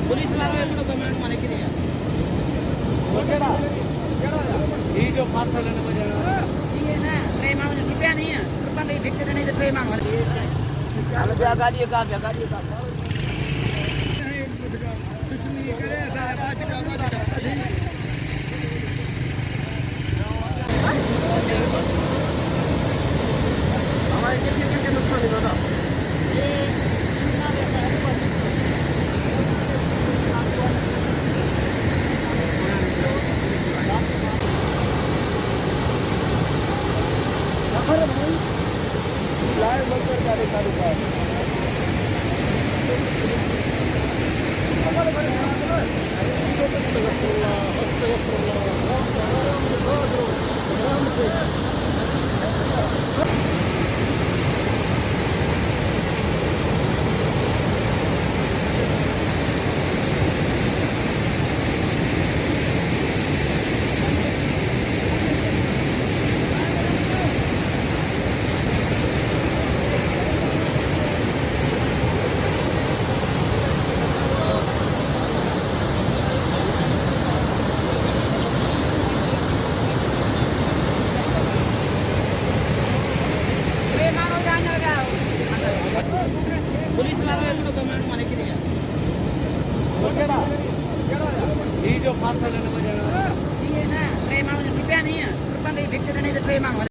police वालों को comment माने कि नहीं ये जो फास्ट लेने को जाना ये ना ट्रे मांग रुपया नहीं है रुपया नहीं भिक्के नहीं तो ट्रे मांग चल ब्याह गाड़ी का कुछ नहीं करे बात हमारे कितने नुकसान नहीं होता पुलिस वालों को कमेंट माने कि नहीं ये जो फास्ट लेने को जाना ये ना ट्रे मांग रुपया नहीं है रुपया नहीं भिक्के नहीं तो ट्रे मांग